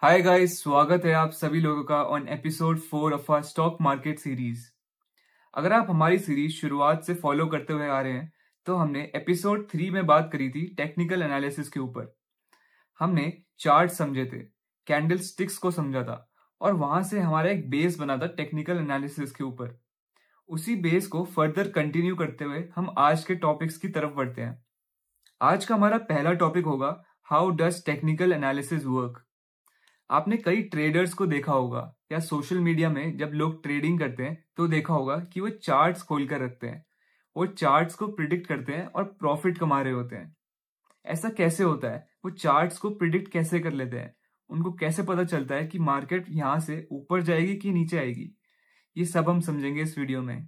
Hi guys, स्वागत है आप सभी लोगों का on episode 4 of our stock market series. अगर आप हमारी सीरीज शुरुआत से फॉलो करते हुए आ रहे हैं तो हमने एपिसोड 3 में बात करी थी टेक्निकल एनालिसिस के ऊपर। हमने चार्ट समझे थे, कैंडल स्टिक्स को समझा था और वहां से हमारा एक बेस बना था टेक्निकल एनालिसिस के ऊपर। उसी बेस को फर्दर कंटिन्यू करते हुए हम आज के टॉपिक्स की तरफ बढ़ते हैं। आज का हमारा पहला टॉपिक होगा how does technical analysis work. आपने कई ट्रेडर्स को देखा होगा या सोशल मीडिया में जब लोग ट्रेडिंग करते हैं तो देखा होगा कि वो चार्ट्स खोल कर रखते हैं, वो चार्ट्स को प्रिडिक्ट करते हैं और प्रॉफिट कमा रहे होते हैं। ऐसा कैसे होता है? वो चार्ट्स को प्रिडिक्ट कैसे कर लेते हैं? उनको कैसे पता चलता है कि मार्केट यहाँ से ऊपर जाएगी कि नीचे आएगी? ये सब हम समझेंगे इस वीडियो में।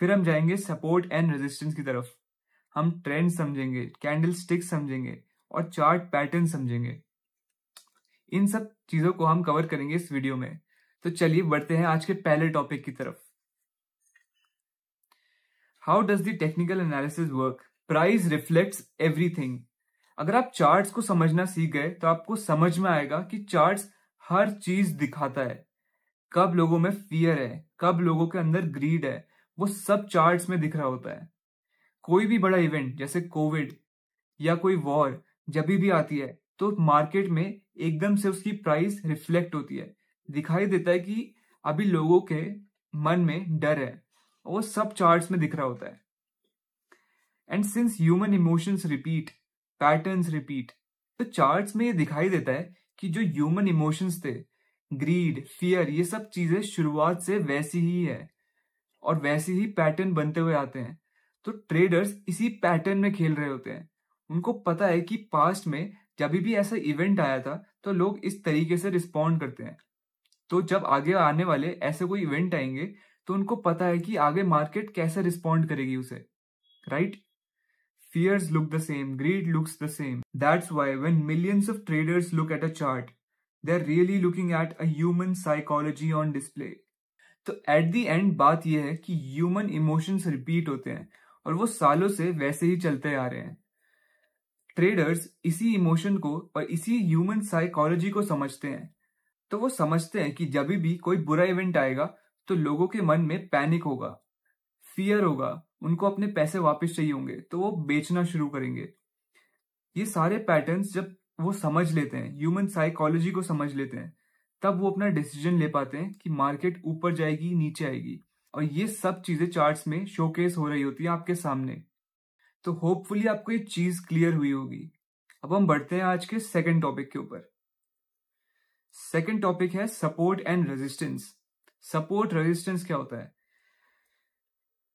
फिर हम जाएंगे सपोर्ट एंड रेजिस्टेंस की तरफ। हम ट्रेंड समझेंगे, कैंडल स्टिक समझेंगे और चार्ट पैटर्न समझेंगे। इन सब चीजों को हम कवर करेंगे इस वीडियो में। तो चलिए बढ़ते हैं आज के पहले टॉपिक की तरफ। How does the technical analysis work? Price reflects everything. अगर आप चार्ट्स को समझना सीख गए तो आपको समझ में आएगा कि चार्ट्स हर चीज दिखाता है। कब लोगों में फियर है, कब लोगों के अंदर ग्रीड है, वो सब चार्ट्स में दिख रहा होता है। कोई भी बड़ा इवेंट जैसे कोविड या कोई वॉर जब भी आती है तो मार्केट में एकदम से उसकी प्राइस रिफ्लेक्ट होती है। दिखाई देता है कि अभी लोगों के मन में डर है, वो सब चार्ट्स में दिख रहा होता है। And since human emotions repeat, patterns repeat, तो चार्ट्स में ये दिखाई देता है कि जो ह्यूमन इमोशंस थे, ग्रीड, फियर, ये सब चीजें शुरुआत से वैसी ही है और वैसे ही पैटर्न बनते हुए आते हैं। तो ट्रेडर्स इसी पैटर्न में खेल रहे होते हैं। उनको पता है कि पास्ट में जब भी ऐसा इवेंट आया था तो लोग इस तरीके से रिस्पॉन्ड करते हैं। तो जब आगे आने वाले ऐसे कोई इवेंट आएंगे तो उनको पता है कि आगे मार्केट कैसे रिस्पॉन्ड करेगी उसे, right? Fears look the same, greed looks the same. That's why when millions of traders look at a chart, they're really looking at a human psychology on display. तो एट दी एंड बात यह है कि human emotions repeat होते हैं और वो सालों से वैसे ही चलते आ रहे हैं। ट्रेडर्स इसी इमोशन को और इसी ह्यूमन साइकोलॉजी को समझते हैं। तो वो समझते हैं कि जब भी कोई बुरा इवेंट आएगा तो लोगों के मन में पैनिक होगा, फियर होगा, उनको अपने पैसे वापस चाहिए होंगे तो वो बेचना शुरू करेंगे। ये सारे पैटर्न्स जब वो समझ लेते हैं, ह्यूमन साइकोलॉजी को समझ लेते हैं, तब वो अपना डिसीजन ले पाते हैं कि मार्केट ऊपर जाएगी, नीचे आएगी। और ये सब चीजें चार्ट्स में शोकेस हो रही होती है आपके सामने। तो होपफुली आपको ये चीज क्लियर हुई होगी। अब हम बढ़ते हैं आज के सेकंड टॉपिक के ऊपर। सेकंड टॉपिक है support and resistance. Support resistance क्या होता है?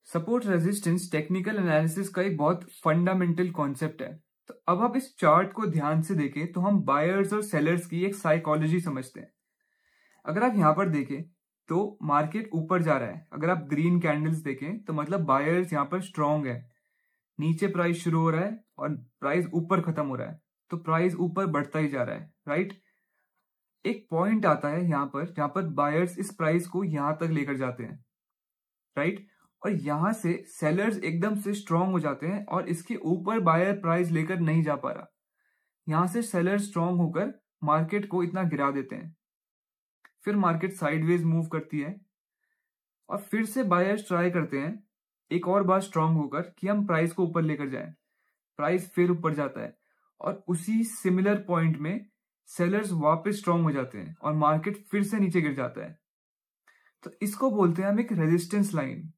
सपोर्ट रेजिस्टेंस टेक्निकल एनालिसिस का एक बहुत फंडामेंटल कॉन्सेप्ट है। तो अब आप इस चार्ट को ध्यान से देखें तो हम बायर्स और सेलर्स की एक साइकोलॉजी समझते हैं। अगर आप यहां पर देखें तो मार्केट ऊपर जा रहा है। अगर आप ग्रीन कैंडल्स देखें तो मतलब बायर्स यहां पर स्ट्रॉन्ग है। नीचे प्राइस शुरू हो रहा है और प्राइस ऊपर खत्म हो रहा है, तो प्राइस ऊपर बढ़ता ही जा रहा है, राइट? एक पॉइंट आता है यहां पर जहां पर बायर्स इस प्राइस को यहां तक लेकर जाते हैं, राइट? और यहां से सेलर्स एकदम से स्ट्रांग हो जाते हैं और इसके ऊपर बायर प्राइस लेकर नहीं जा पा रहा। यहां से सेलर स्ट्रांग होकर मार्केट को इतना गिरा देते हैं। फिर मार्केट साइडवेज मूव करती है और फिर से बायर्स ट्राई करते हैं एक और बार स्ट्रांग होकर कि हम प्राइस को ऊपर लेकर जाएं। प्राइस फिर ऊपर जाता है और उसी सिमिलर पॉइंट में सेलर्स वापस स्ट्रांग हो जाते हैं और मार्केट फिर से नीचे गिर जाता है। तो इसको बोलते हैं हम एक रेजिस्टेंस लाइन।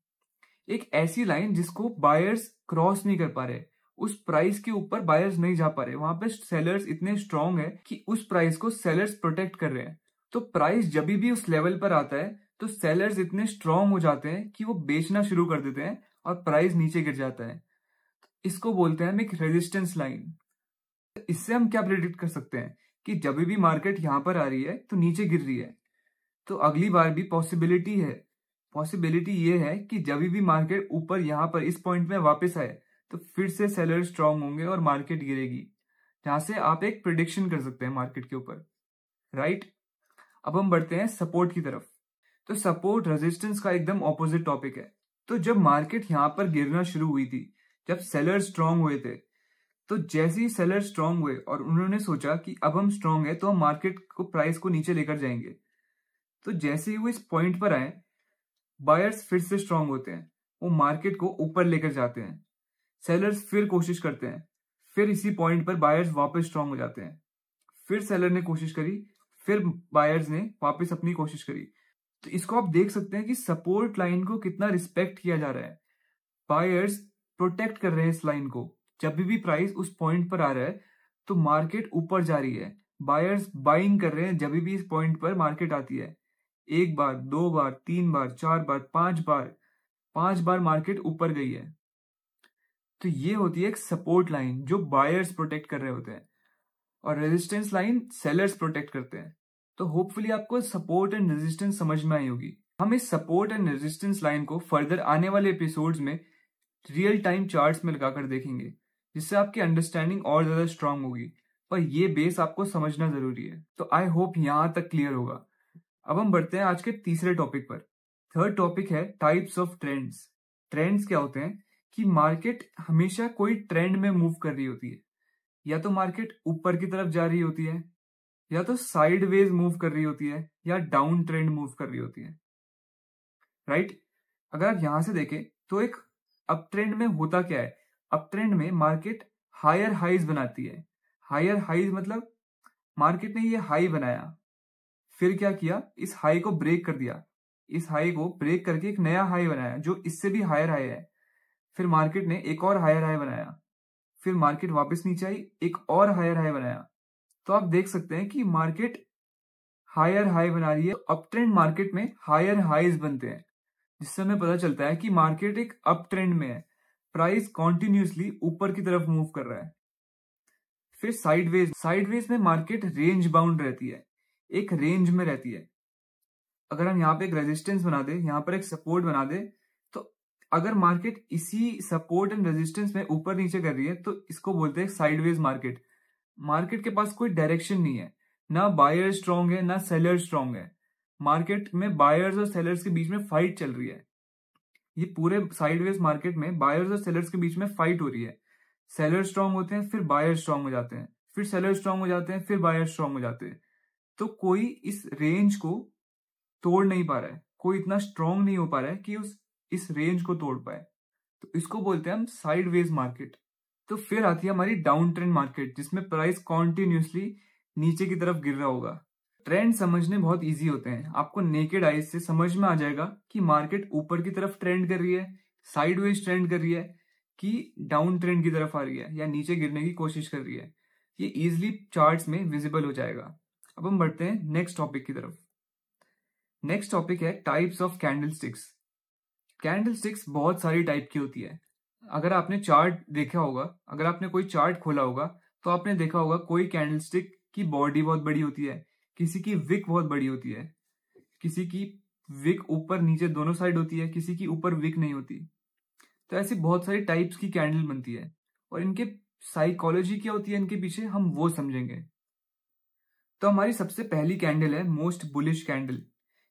एक ऐसी लाइन जिसको बायर्स क्रॉस नहीं कर पा रहे, उस प्राइस के ऊपर बायर्स नहीं जा पा रहे। वहां पे सेलर्स इतने स्ट्रांग है कि उस प्राइस को सेलर्स प्रोटेक्ट कर रहे हैं। तो प्राइस जब भी उस लेवल पर आता है तो सेलर्स इतने स्ट्रांग हो जाते हैं कि वो बेचना शुरू कर देते हैं और प्राइस नीचे गिर जाता है। इसको बोलते हैं हम एक रेजिस्टेंस लाइन। इससे हम क्या प्रेडिक्ट कर सकते हैं कि जब भी मार्केट यहां पर आ रही है तो नीचे गिर रही है, तो अगली बार भी पॉसिबिलिटी है। पॉसिबिलिटी ये है कि जब भी मार्केट ऊपर यहां पर इस पॉइंट में वापस आए तो फिर से सेलर स्ट्रांग होंगे और मार्केट गिरेगी। जहां से आप एक प्रिडिक्शन कर सकते हैं मार्केट के ऊपर, राइट? अब हम बढ़ते हैं सपोर्ट की तरफ। तो सपोर्ट रेजिस्टेंस का एकदम ऑपोजिट टॉपिक है। तो जब मार्केट यहां पर गिरना शुरू हुई थी, जब सेलर स्ट्रांग हुए थे, तो जैसे ही सेलर स्ट्रांग हुए और उन्होंने सोचा कि अब हम स्ट्रांग है तो हम मार्केट को प्राइस को नीचे लेकर जाएंगे, तो जैसे ही वो इस पॉइंट पर आए, बायर्स फिर से स्ट्रांग होते हैं, वो मार्केट को ऊपर लेकर जाते हैं। सेलर्स फिर कोशिश करते हैं, फिर इसी पॉइंट पर बायर्स वापस स्ट्रांग हो जाते हैं। फिर सेलर ने कोशिश करी, फिर बायर्स ने वापस अपनी कोशिश करी। तो इसको आप देख सकते हैं कि सपोर्ट लाइन को कितना रिस्पेक्ट किया जा रहा है। बायर्स प्रोटेक्ट कर रहे हैं इस लाइन को। जब भी प्राइस उस पॉइंट पर आ रहा है तो मार्केट ऊपर जा रही है। बायर्स बाइंग कर रहे हैं जब भी इस पॉइंट पर मार्केट आती है। 1 बार, 2 बार, 3 बार, 4 बार, 5 बार मार्केट ऊपर गई है। तो ये होती है एक सपोर्ट लाइन जो बायर्स प्रोटेक्ट कर रहे होते हैं, और रेजिस्टेंस लाइन सेलर्स प्रोटेक्ट करते हैं। तो होपफुली आपको सपोर्ट एंड रेजिस्टेंस समझ में आई होगी। हम इस सपोर्ट एंड रेजिस्टेंस लाइन को फर्दर आने वाले एपिसोड्स में रियल टाइम चार्ट्स में लगाकर देखेंगे, जिससे आपकी अंडरस्टैंडिंग और ज्यादा स्ट्रांग होगी। पर ये बेस आपको समझना जरूरी है। तो आई होप यहां तक क्लियर होगा। अब हम बढ़ते हैं आज के तीसरे टॉपिक पर। थर्ड टॉपिक है टाइप्स ऑफ ट्रेंड्स। ट्रेंड्स क्या होते हैं कि मार्केट हमेशा कोई ट्रेंड में मूव कर रही होती है। या तो मार्केट ऊपर की तरफ जा रही होती है, या तो साइडवेज मूव कर रही होती है, या डाउन ट्रेंड मूव कर रही होती है। राइट? अगर आप यहां से देखें तो एक अप ट्रेंड में होता क्या है, अप ट्रेंड में मार्केट हायर हाईज बनाती है। हायर हाईज मतलब मार्केट ने ये हाई बनाया, फिर क्या किया, इस हाई को ब्रेक कर दिया, इस हाई को ब्रेक करके एक नया हाई बनाया जो इससे भी हायर हाई है। फिर मार्केट ने एक और हायर हाई बनाया, फिर मार्केट वापस नीचे आई, एक और हायर हाई बनाया। तो आप देख सकते हैं कि मार्केट हायर हाई बना रही है। अप ट्रेंड मार्केट में हायर हाईज बनते हैं, जिससे हमें पता चलता है कि मार्केट एक अप ट्रेंड में है। प्राइस कॉन्टिन्यूसली ऊपर की तरफ मूव कर रहा है। फिर साइडवेज में मार्केट रेंज बाउंड रहती है, एक रेंज में रहती है। अगर हम यहाँ पे एक रेजिस्टेंस बना दे, यहाँ पर एक सपोर्ट बना दे, तो अगर मार्केट इसी सपोर्ट एंड रेजिस्टेंस में ऊपर नीचे कर रही है तो इसको बोलते हैं साइडवेज मार्केट। मार्केट के पास कोई डायरेक्शन नहीं है, ना बायर स्ट्रांग है ना सेलर स्ट्रांग है। मार्केट में बायर्स और सेलर्स के बीच में फाइट चल रही है। ये पूरे साइडवेज मार्केट में बायर्स और सेलर्स के बीच में फाइट हो रही है। सेलर स्ट्रांग होते हैं, फिर बायर स्ट्रांग हो जाते हैं, फिर सेलर स्ट्रांग हो जाते हैं, फिर बायर स्ट्रांग हो जाते हैं। तो कोई इस रेंज को तोड़ नहीं पा रहा है, कोई इतना स्ट्रांग नहीं हो पा रहा है कि इस रेंज को तोड़ पाए। तो इसको बोलते हैं हम साइडवेज मार्केट। तो फिर आती है हमारी डाउन ट्रेंड मार्केट, जिसमें प्राइस कॉन्टिन्यूसली नीचे की तरफ गिर रहा होगा। ट्रेंड समझने बहुत इजी होते हैं। आपको नेकेड आइज से समझ में आ जाएगा कि मार्केट ऊपर की तरफ ट्रेंड कर रही है, साइडवेज ट्रेंड कर रही है, कि डाउन ट्रेंड की तरफ आ रही है, या नीचे गिरने की कोशिश कर रही है। ये इजिली चार्ट्स में विजिबल हो जाएगा। अब हम बढ़ते हैं नेक्स्ट टॉपिक की तरफ। नेक्स्ट टॉपिक है टाइप्स ऑफ कैंडलस्टिक्स। कैंडलस्टिक्स बहुत सारी टाइप की होती है। अगर आपने चार्ट देखा होगा, अगर आपने कोई चार्ट खोला होगा तो आपने देखा होगा कोई कैंडलस्टिक की बॉडी बहुत बड़ी होती है, किसी की विक बहुत बड़ी होती है, किसी की विक ऊपर नीचे दोनों साइड होती है, किसी की ऊपर विक नहीं होती। तो ऐसी बहुत सारी टाइप्स की कैंडल बनती है, और इनके साइकोलॉजी क्या होती है इनके पीछे हम वो समझेंगे। तो हमारी सबसे पहली कैंडल है मोस्ट बुलिश कैंडल।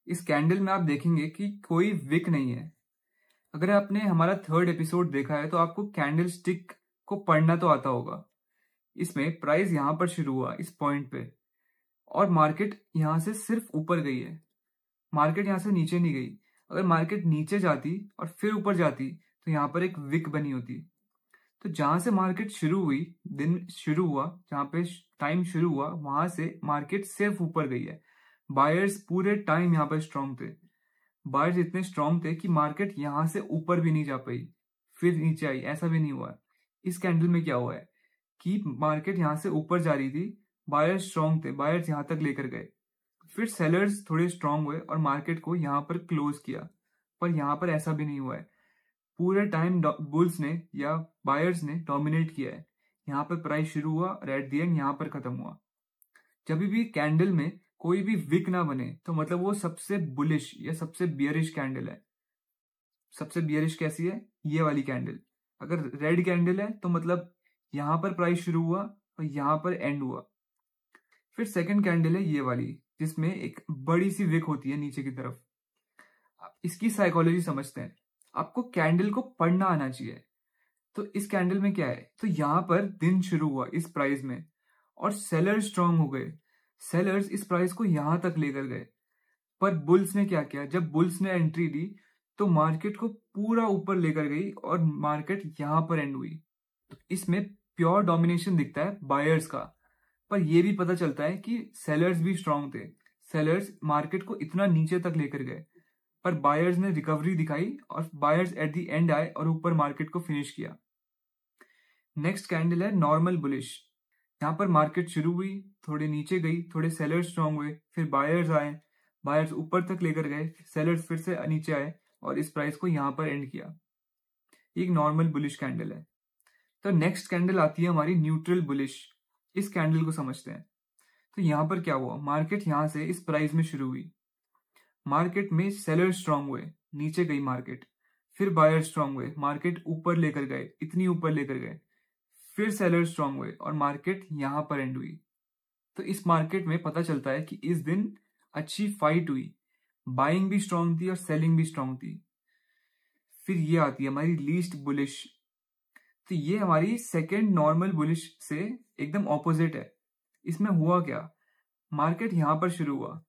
इस कैंडल में आप देखेंगे कि कोई विक नहीं है। अगर आपने हमारा थर्ड एपिसोड देखा है तो आपको कैंडल स्टिक को पढ़ना तो आता होगा। इसमें प्राइस यहां पर शुरू हुआ इस पॉइंट पे, और मार्केट यहां से सिर्फ ऊपर गई है, मार्केट यहां से नीचे नहीं गई। अगर मार्केट नीचे जाती और फिर ऊपर जाती तो यहां पर एक विक बनी होती। तो जहां से मार्केट शुरू हुई, दिन शुरू हुआ, जहां पे टाइम शुरू हुआ, वहां से मार्केट सिर्फ ऊपर गई है। बायर्स पूरे टाइम यहां पर स्ट्रांग थे। बायर्स इतने स्ट्रांग थे कि मार्केट यहां से ऊपर भी नहीं जा पाई, फिर नीचे आई, ऐसा भी नहीं हुआ। इस कैंडल में क्या हुआ है कि मार्केट यहां से ऊपर जा रही थी, बायर्स स्ट्रांग थे, बायर्स यहां तक लेकर गए, फिर सेलर्स थोड़े स्ट्रांग हुए और मार्केट को यहां पर क्लोज किया। पर यहां पर ऐसा भी नहीं हुआ है। पूरे टाइम बुल्स ने या बायर्स ने डोमिनेट किया है। यहाँ पर प्राइस शुरू हुआ और एट द एंड यहाँ पर खत्म हुआ। जब भी कैंडल में कोई भी विक ना बने तो मतलब वो सबसे बुलिश या सबसे बियरिश कैंडल है। सबसे बियरिश कैसी है? ये वाली कैंडल। अगर रेड कैंडल है तो मतलब यहाँ पर प्राइस शुरू हुआ और यहाँ पर एंड हुआ। फिर सेकंड कैंडल है ये वाली, जिसमें एक बड़ी सी विक होती है नीचे की तरफ। इसकी साइकोलॉजी समझते हैं। आपको कैंडल को पढ़ना आना चाहिए। तो इस कैंडल में क्या है, तो यहाँ पर दिन शुरू हुआ इस प्राइस में और सेलर स्ट्रांग हो गए। सेलर्स इस प्राइस को यहां तक लेकर गए, पर बुल्स ने क्या किया, जब बुल्स ने एंट्री ली तो मार्केट को पूरा ऊपर लेकर गई और मार्केट यहां पर एंड हुई। तो इसमें प्योर डोमिनेशन दिखता है बायर्स का, पर यह भी पता चलता है कि सेलर्स भी स्ट्रांग थे। सेलर्स मार्केट को इतना नीचे तक लेकर गए, पर बायर्स ने रिकवरी दिखाई और बायर्स एट द एंड आए और ऊपर मार्केट को फिनिश किया। नेक्स्ट कैंडल है नॉर्मल बुलिश। यहाँ पर मार्केट शुरू हुई, थोड़े नीचे गई, थोड़े सेलर्स स्ट्रांग हुए, फिर बायर्स आए, बायर्स ऊपर तक लेकर गए, सेलर्स फिर से नीचे आए और इस प्राइस को यहाँ पर एंड किया। एक नॉर्मल बुलिश कैंडल है। तो नेक्स्ट कैंडल आती है हमारी न्यूट्रल बुलिश। इस कैंडल को समझते हैं। तो यहाँ पर क्या हुआ, मार्केट यहाँ से इस प्राइस में शुरू हुई, मार्केट में सेलर्स स्ट्रांग हुए, नीचे गई मार्केट, फिर बायर स्ट्रांग हुए, मार्केट ऊपर लेकर गए, इतनी ऊपर लेकर गए, फिर सेलर्स स्ट्रांग हुए और मार्केट यहां पर एंड हुई। तो इस मार्केट में पता चलता है कि इस दिन अच्छी फाइट हुई, बाइंग भी स्ट्रांग थी और सेलिंग भी स्ट्रांग थी। फिर ये आती है हमारी लीस्ट बुलिश। तो ये हमारी सेकेंड नॉर्मल बुलिश से एकदम ऑपोजिट है। इसमें हुआ क्या, मार्केट यहां पर शुरू हुआ,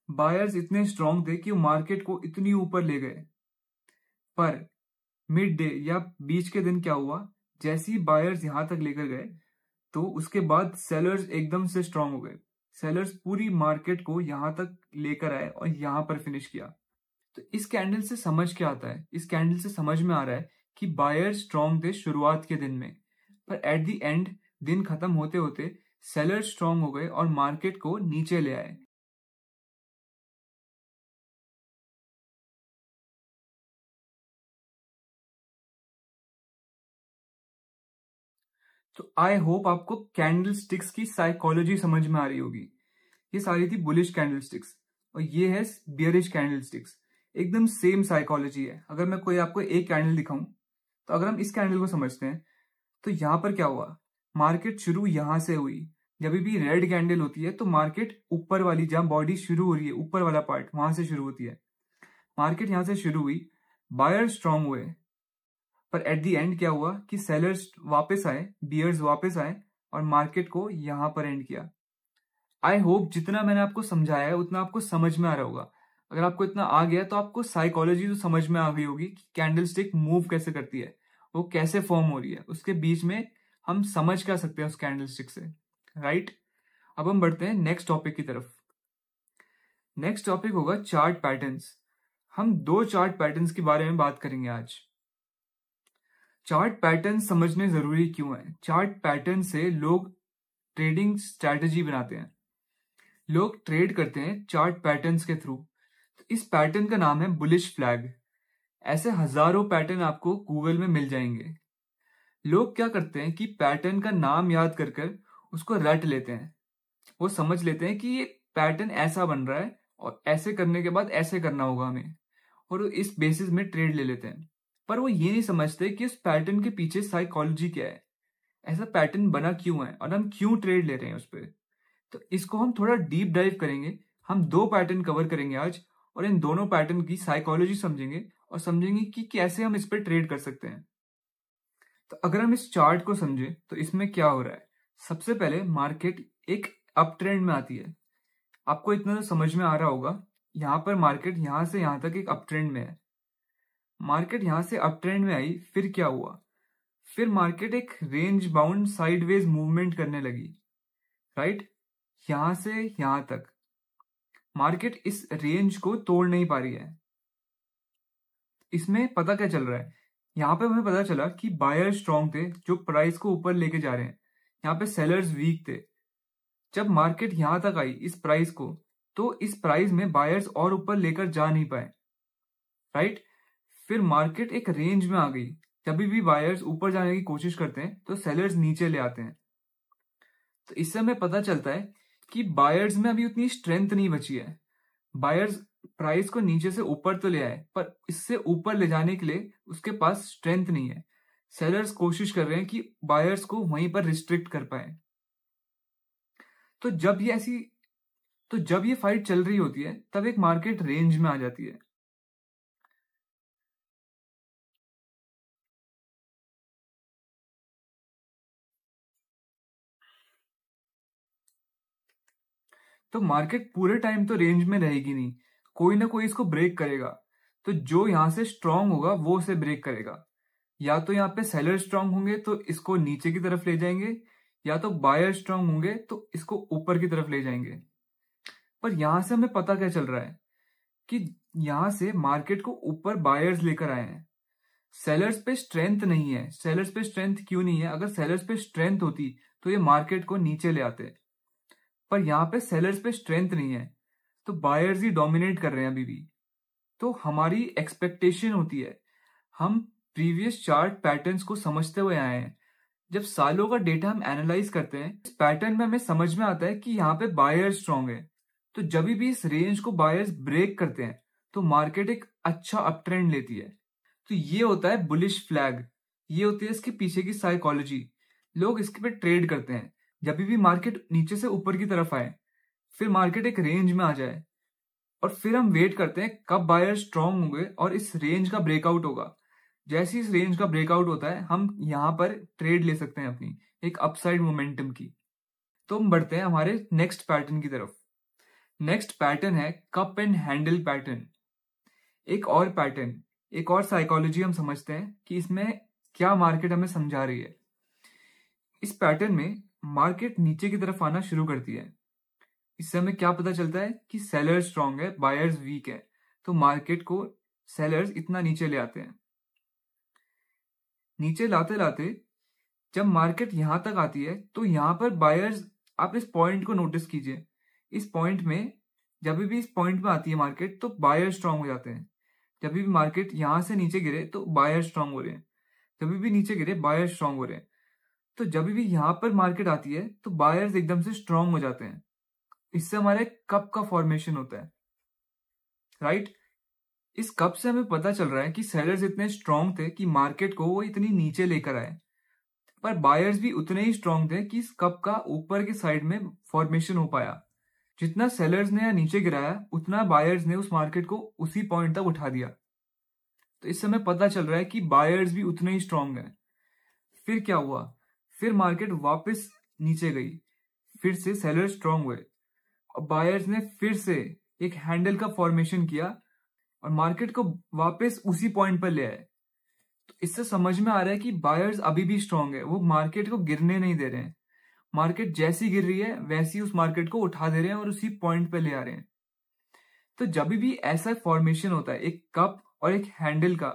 बायर्स इतने स्ट्रांग थे कि वो मार्केट को इतनी ऊपर ले गए, पर मिड डे या बीच के दिन क्या हुआ, जैसे ही बायर्स यहां तक लेकर गए तो उसके बाद सेलर्स एकदम से स्ट्रांग हो गए। सेलर्स पूरी मार्केट को यहां तक लेकर आए और यहां पर फिनिश किया। तो इस कैंडल से समझ क्या आता है, इस कैंडल से समझ में आ रहा है कि बायर्स स्ट्रांग थे शुरुआत के दिन में, पर एट द एंड दिन खत्म होते होते सेलर्स स्ट्रांग हो गए और मार्केट को नीचे ले आए। तो आई होप आपको कैंडल स्टिक्स की साइकोलॉजी समझ में आ रही होगी। ये सारी थी बुलिश कैंडल स्टिक्स और ये है बियरिश कैंडल स्टिक्स। एकदम सेम साइकोलॉजी है। अगर मैं कोई आपको एक कैंडल दिखाऊं, तो अगर हम इस कैंडल को समझते हैं तो यहां पर क्या हुआ, मार्केट शुरू यहां से हुई। जब भी रेड कैंडल होती है तो मार्केट ऊपर वाली, जहां बॉडी शुरू हो रही है, ऊपर वाला पार्ट वहां से शुरू होती है। मार्केट यहां से शुरू हुई, बायर स्ट्रांग हुए, पर एट द एंड क्या हुआ कि सेलर्स वापस आए, बियर्स वापस आए और मार्केट को यहां पर एंड किया। आई होप जितना मैंने आपको समझाया है उतना आपको समझ में आ रहा होगा। अगर आपको इतना आ गया तो आपको साइकोलॉजी तो समझ में आ गई होगी कि कैंडल स्टिक मूव कैसे करती है, वो कैसे फॉर्म हो रही है, उसके बीच में हम समझ क्या सकते हैं उस कैंडल स्टिक से, राइट। अब हम बढ़ते हैं नेक्स्ट टॉपिक की तरफ। नेक्स्ट टॉपिक होगा चार्ट पैटर्न्स। हम दो चार्ट पैटर्न्स के बारे में बात करेंगे आज। चार्ट पैटर्न समझने जरूरी क्यों है, चार्ट पैटर्न से लोग ट्रेडिंग स्ट्रैटेजी बनाते हैं, लोग ट्रेड करते हैं चार्ट पैटर्न्स के थ्रू। तो इस पैटर्न का नाम है बुलिश फ्लैग। ऐसे हजारों पैटर्न आपको गूगल में मिल जाएंगे। लोग क्या करते हैं कि पैटर्न का नाम याद कर कर उसको रट लेते हैं। वो समझ लेते हैं कि ये पैटर्न ऐसा बन रहा है और ऐसे करने के बाद ऐसे करना होगा हमें, और इस बेसिस में ट्रेड ले लेते हैं। पर वो ये नहीं समझते कि उस पैटर्न के पीछे साइकोलॉजी क्या है, ऐसा पैटर्न बना क्यों है और हम क्यों ट्रेड ले रहे हैं उस पर। तो इसको हम थोड़ा डीप डाइव करेंगे। हम दो पैटर्न कवर करेंगे आज और इन दोनों पैटर्न की साइकोलॉजी समझेंगे और समझेंगे कि कैसे हम इस पर ट्रेड कर सकते हैं। तो अगर हम इस चार्ट को समझे तो इसमें क्या हो रहा है, सबसे पहले मार्केट एक अप ट्रेंड में आती है। आपको इतना तो समझ में आ रहा होगा, यहाँ पर मार्केट यहां से यहां तक एक अप ट्रेंड में है। मार्केट यहां से अप ट्रेंड में आई, फिर क्या हुआ, फिर मार्केट एक रेंज बाउंड साइडवेज मूवमेंट करने लगी, राइट। यहां से यहां तक मार्केट इस रेंज को तोड़ नहीं पा रही है। इसमें पता क्या चल रहा है, यहां पे हमें पता चला कि बायर स्ट्रांग थे जो प्राइस को ऊपर लेके जा रहे हैं, यहाँ पे सेलर्स वीक थे। जब मार्केट यहां तक आई इस प्राइस को, तो इस प्राइस में बायर्स और ऊपर लेकर जा नहीं पाए, राइट। फिर मार्केट एक रेंज में आ गई। जब भी बायर्स ऊपर जाने की कोशिश करते हैं तो सेलर्स नीचे ले आते हैं। तो इससे हमें पता चलता है कि बायर्स में अभी उतनी स्ट्रेंथ नहीं बची है। बायर्स प्राइस को नीचे से ऊपर तो ले आए, पर इससे ऊपर ले जाने के लिए उसके पास स्ट्रेंथ नहीं है। सेलर्स कोशिश कर रहे हैं कि बायर्स को वहीं पर रिस्ट्रिक्ट कर पाए। तो जब ये फाइट चल रही होती है तब एक मार्केट रेंज में आ जाती है। तो मार्केट पूरे टाइम तो रेंज में रहेगी नहीं, कोई ना कोई इसको ब्रेक करेगा। तो जो यहाँ से स्ट्रांग होगा वो उसे ब्रेक करेगा। या तो यहाँ पे सेलर स्ट्रांग होंगे तो इसको नीचे की तरफ ले जाएंगे, या तो बायर स्ट्रांग होंगे तो इसको ऊपर की तरफ ले जाएंगे। पर यहां से हमें पता क्या चल रहा है कि यहां से मार्केट को ऊपर बायर्स लेकर आए हैं। सेलर्स पे स्ट्रेंथ नहीं है। सेलर्स पे स्ट्रेंथ क्यों नहीं है? अगर सेलर्स पे स्ट्रेंथ होती तो ये मार्केट को नीचे ले आते, पर यहाँ पे सेलर्स पे स्ट्रेंथ नहीं है, तो बायर्स ही डोमिनेट कर रहे हैं अभी भी। तो हमारी एक्सपेक्टेशन होती है, हम प्रीवियस चार्ट पैटर्न्स को समझते हुए आए हैं। जब सालों का डेटा हम एनालाइज करते हैं, इस पैटर्न में हमें समझ में आता है कि यहाँ पे बायर्स स्ट्रांग है। तो जब भी इस रेंज को बायर्स ब्रेक करते हैं तो मार्केट एक अच्छा अप ट्रेंड लेती है। तो ये होता है बुलिश फ्लैग, ये होती है इसके पीछे की साइकोलॉजी। लोग इसके पे ट्रेड करते हैं। जब भी मार्केट नीचे से ऊपर की तरफ आए, फिर मार्केट एक रेंज में आ जाए, और फिर हम वेट करते हैं कब बायर स्ट्रांग होंगे और इस रेंज का ब्रेकआउट होगा। जैसे इस रेंज का ब्रेकआउट होता है, हम यहाँ पर ट्रेड ले सकते हैं अपनी एक अपसाइड मोमेंटम की। तो हम बढ़ते हैं हमारे नेक्स्ट पैटर्न की तरफ। नेक्स्ट पैटर्न है कप एंड हैंडल पैटर्न। एक और पैटर्न, एक और साइकोलॉजी हम समझते हैं कि इसमें क्या मार्केट हमें समझा रही है। इस पैटर्न में मार्केट नीचे की तरफ आना शुरू करती है। इससे हमें क्या पता चलता है कि सेलर्स स्ट्रांग है, बायर्स वीक है, तो मार्केट को सेलर्स इतना नीचे ले आते हैं। नीचे लाते लाते जब मार्केट यहां तक आती है तो यहां पर बायर्स, आप इस पॉइंट को नोटिस कीजिए, इस पॉइंट में जब भी इस पॉइंट में आती है मार्केट तो बायर स्ट्रांग हो जाते हैं। जब भी मार्केट यहां से नीचे गिरे तो बायर स्ट्रांग हो रहे हैं, जब भी नीचे गिरे बायर स्ट्रांग हो रहे हैं। तो जब भी यहां पर मार्केट आती है तो बायर्स एकदम से स्ट्रांग हो जाते हैं। इससे हमारे कप का फॉर्मेशन होता है, राइट। इस कप से हमें पता चल रहा है कि सेलर्स इतने स्ट्रांग थे कि मार्केट को वो इतनी नीचे लेकर आए, पर बायर्स भी उतने ही स्ट्रांग थे कि इस कप का ऊपर के साइड में फॉर्मेशन हो पाया। जितना सेलर्स ने नीचे गिराया उतना बायर्स ने उस मार्केट को उसी पॉइंट तक उठा दिया। तो इससे हमें पता चल रहा है कि बायर्स भी उतने ही स्ट्रांग हैं। फिर क्या हुआ? फिर मार्केट वापस नीचे गई, फिर से सेलर्स स्ट्रांग हुए और बायर्स ने फिर से एक हैंडल का फॉर्मेशन किया और मार्केट को वापस उसी पॉइंट पर ले आए। तो इससे समझ में आ रहा है कि बायर्स अभी भी स्ट्रांग है, वो मार्केट को गिरने नहीं दे रहे हैं। मार्केट जैसी गिर रही है वैसी उस मार्केट को उठा दे रहे हैं और उसी पॉइंट पे ले आ रहे हैं। तो जब भी ऐसा फॉर्मेशन होता है एक कप और एक हैंडल का,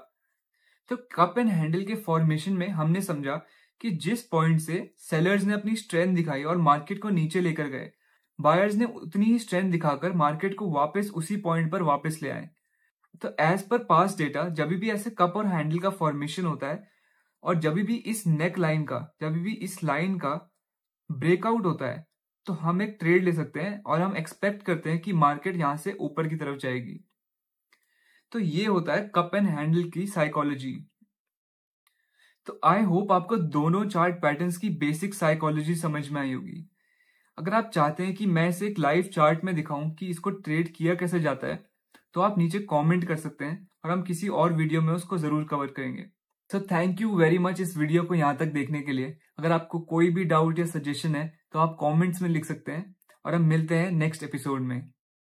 तो कप एंड हैंडल के फॉर्मेशन में हमने समझा कि जिस पॉइंट से सेलर्स ने अपनी स्ट्रेंथ दिखाई और मार्केट को नीचे लेकर गए, बायर्स ने उतनी ही स्ट्रेंथ दिखाकर मार्केट को वापस उसी पॉइंट पर वापस ले आए। तो एज पर पास्ट डेटा, जब भी ऐसे कप और हैंडल का फॉर्मेशन होता है और जब भी इस नेक लाइन का, जब भी इस लाइन का ब्रेकआउट होता है, तो हम एक ट्रेड ले सकते हैं और हम एक्सपेक्ट करते हैं कि मार्केट यहां से ऊपर की तरफ जाएगी। तो ये होता है कप एंड हैंडल की साइकोलॉजी। तो आई होप आपको दोनों चार्ट पैटर्न्स की बेसिक साइकोलॉजी समझ में आई होगी। अगर आप चाहते हैं कि मैं इसे एक लाइव चार्ट में दिखाऊं कि इसको ट्रेड किया कैसे जाता है, तो आप नीचे कमेंट कर सकते हैं और हम किसी और वीडियो में उसको जरूर कवर करेंगे। So thank you very much इस वीडियो को यहाँ तक देखने के लिए। अगर आपको कोई भी डाउट या सजेशन है तो आप कमेंट्स में लिख सकते हैं और हम मिलते हैं नेक्स्ट एपिसोड में।